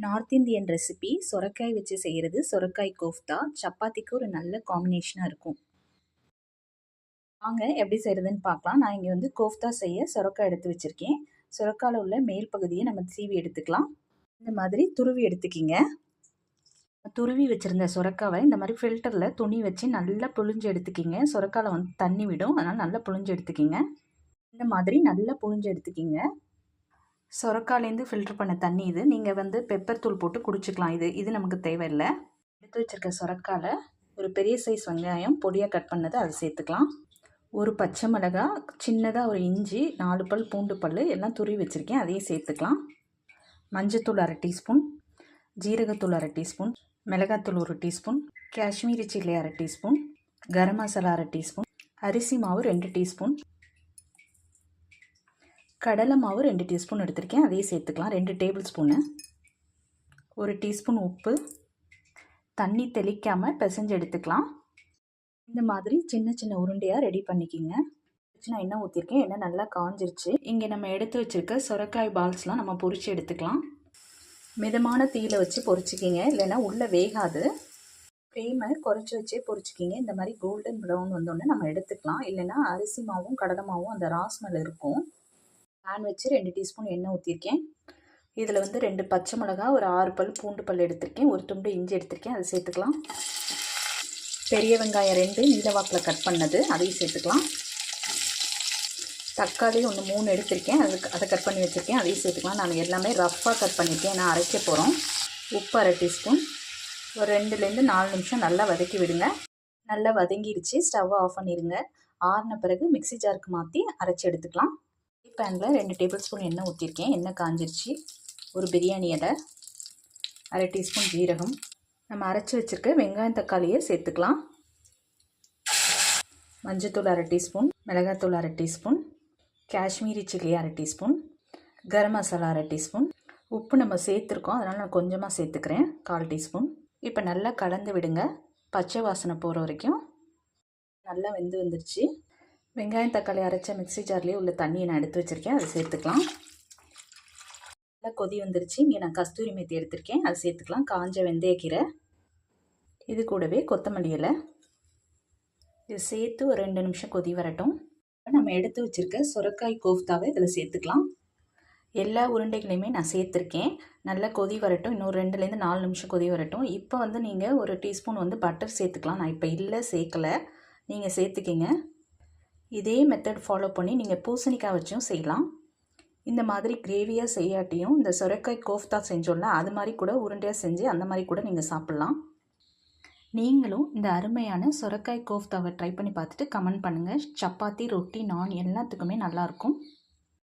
North Indian recipe சொரக்காய் வச்சு செய்கிறது சொரக்காய் கோஃப்தா. சப்பாத்திக்கு ஒரு நல்ல காம்பினேஷனாக இருக்கும். வாங்க எப்படி செய்கிறதுன்னு பார்க்கலாம். நான் இங்கே வந்து கோஃப்தா செய்ய சொரக்காய் எடுத்து வச்சுருக்கேன். சொரக்காயில் உள்ள மேல் பகுதியை நம்ம சீவி எடுத்துக்கலாம். இந்த மாதிரி துருவி எடுத்துக்கிங்க. துருவி வச்சுருந்த சொரக்காவை இந்த மாதிரி ஃபில்டரில் துணி வச்சு நல்லா புழிஞ்சு எடுத்துக்கிங்க. சொரக்காயில் வந்து தண்ணி விடும், அதனால் நல்லா புழிஞ்சு எடுத்துக்கிங்க. இந்த மாதிரி நல்லா புழிஞ்சு எடுத்துக்கிங்க. சொரக்காலேருந்து ஃபில்ட்ரு பண்ண தண்ணி இது. நீங்கள் வந்து பெப்பர் தூள் போட்டு குடிச்சிக்கலாம். இது நமக்கு தேவையில்லை. எடுத்து வச்சுருக்க சொரக்காயில் ஒரு பெரிய சைஸ் வெங்காயம் பொடியாக கட் பண்ணது அதை சேர்த்துக்கலாம். ஒரு பச்சை மிளகா, சின்னதாக ஒரு இஞ்சி, 4 பல் பூண்டு பல் எல்லாம் துருவி வச்சுருக்கேன், அதையும் சேர்த்துக்கலாம். மஞ்சத்தூள் 1/2 டீஸ்பூன், ஜீரகத்தூள் 1/2 டீஸ்பூன், மிளகாத்தூள் 1 teaspoon, Kashmiri chilli 1/2 teaspoon, garam masala 1/2 teaspoon, அரிசி மாவு 2 டீஸ்பூன், கடலை மாவு 2 டீஸ்பூன் எடுத்திருக்கேன், அதையும் சேர்த்துக்கலாம். 2 டேபிள் ஸ்பூனு, 1 டீஸ்பூன் உப்பு. தண்ணி தெளிக்காமல் பிசைஞ்சு எடுத்துக்கலாம். இந்த மாதிரி சின்ன சின்ன உருண்டையாக ரெடி பண்ணிக்கிங்க. நான் எண்ணெய் ஊற்றிருக்கேன், எண்ணெய் நல்லா காஞ்சிருச்சு. இங்கே நம்ம எடுத்து வச்சுருக்க சொரக்காய் பால்ஸ்லாம் நம்ம பொரித்து எடுத்துக்கலாம். மிதமான தீயில் வச்சு பொரிச்சிக்கிங்க, இல்லைன்னா உள்ளே வேகாது. ஃப்ளேமை குறைச்சி வச்சே பொரிச்சிக்கிங்க. இந்த மாதிரி கோல்டன் ப்ரௌன் வந்தோடனே நம்ம எடுத்துக்கலாம், இல்லைன்னா அரிசி மாவும் கடலை மாவும் அந்த ராஸ்மல் இருக்கும். பேன் வச்சு 2 டீஸ்பூன் எண்ணெய் ஊற்றிருக்கேன். இதில் வந்து 2 பச்சை மிளகா, ஒரு 6 பல் பூண்டு பல் எடுத்திருக்கேன், ஒரு துண்டு இஞ்சி எடுத்திருக்கேன், அதை சேர்த்துக்கலாம். பெரிய வெங்காயம் 2 நீளவாக்கில் கட் பண்ணது, அதையும் சேர்த்துக்கலாம். தக்காளி 3 எடுத்திருக்கேன், அதை கட் பண்ணி வச்சுருக்கேன், அதையும் சேர்த்துக்கலாம். நான் எல்லாமே ரஃப்பாக கட் பண்ணியிருக்கேன், நான் அரைக்க போகிறோம். உப்பு 1/2 டீஸ்பூன். ஒரு 2லேருந்து 4 நிமிஷம் நல்லா வதக்கி விடுங்க. நல்லா வதங்கிடுச்சு, ஸ்டவ்வை ஆஃப் பண்ணிடுங்க. ஆறின பிறகு மிக்ஸி ஜாருக்கு மாற்றி அரைச்சி எடுத்துக்கலாம். பேனில் 2 டேபிள் ஸ்பூன் எண்ணெய் ஊற்றிருக்கேன், எண்ணெய் காஞ்சிருச்சு. ஒரு பிரியாணி இலை, 1/2 டீஸ்பூன் ஜீரகம், நம்ம அரைச்சி வச்சுருக்க வெங்காயம் தக்காளியை சேர்த்துக்கலாம். மஞ்சத்தூள் 1/2 டீஸ்பூன், மிளகாத்தூள் 1/2 teaspoon, Kashmiri chilli 1/2 teaspoon, garam masala 1/2 teaspoon. உப்பு நம்ம சேர்த்துருக்கோம், அதனால் நான் கொஞ்சமாக சேர்த்துக்கிறேன், 1/4 டீஸ்பூன். இப்போ நல்லா கலந்து விடுங்க, பச்சை வாசனை போகிற வரைக்கும். நல்லா வெந்து வந்துருச்சு. வெங்காயம் தக்காளி அரைச்ச மிக்ஸி ஜார்லேயே உள்ள தண்ணியை நான் எடுத்து வச்சுருக்கேன், அதை சேர்த்துக்கலாம். நல்லா கொதி வந்துருச்சு. இங்கே நான் கஸ்தூரி மேத்தி எடுத்திருக்கேன், அதை சேர்த்துக்கலாம். காஞ்ச வெந்தயக்கீரை, இது கூடவே கொத்தமல்லி இலை, இது சேர்த்து ஒரு 2 நிமிஷம் கொதி வரட்டும். நம்ம எடுத்து வச்சுருக்க சொரக்காய் கோஃப்தாவை இதில் சேர்த்துக்கலாம். எல்லா உருண்டைகளையுமே நான் சேர்த்துருக்கேன். நல்லா கொதி வரட்டும், இன்னும் 2லேருந்து 4 நிமிஷம் கொதி வரட்டும். இப்போ வந்து நீங்கள் ஒரு டீஸ்பூன் வந்து பட்டர் சேர்த்துக்கலாம். நான் இப்போ இல்லை சேர்க்கலை, நீங்கள் சேர்த்துக்கிங்க. இதே மெத்தட் ஃபாலோ பண்ணி நீங்கள் பூசணிக்காய் வச்சும் செய்யலாம். இந்த மாதிரி கிரேவியாக செய்யாட்டியும் இந்த சொரக்காய் கோஃப்தா செஞ்சோம்ல, அது மாதிரி கூட உருண்டையாக செஞ்சு அந்த மாதிரி கூட நீங்கள் சாப்பிட்லாம். நீங்களும் இந்த அருமையான சொரக்காய் கோஃப்தாவை ட்ரை பண்ணி பார்த்துட்டு கமெண்ட் பண்ணுங்கள். சப்பாத்தி, ரொட்டி, நான் எல்லாத்துக்குமே நல்லாயிருக்கும்.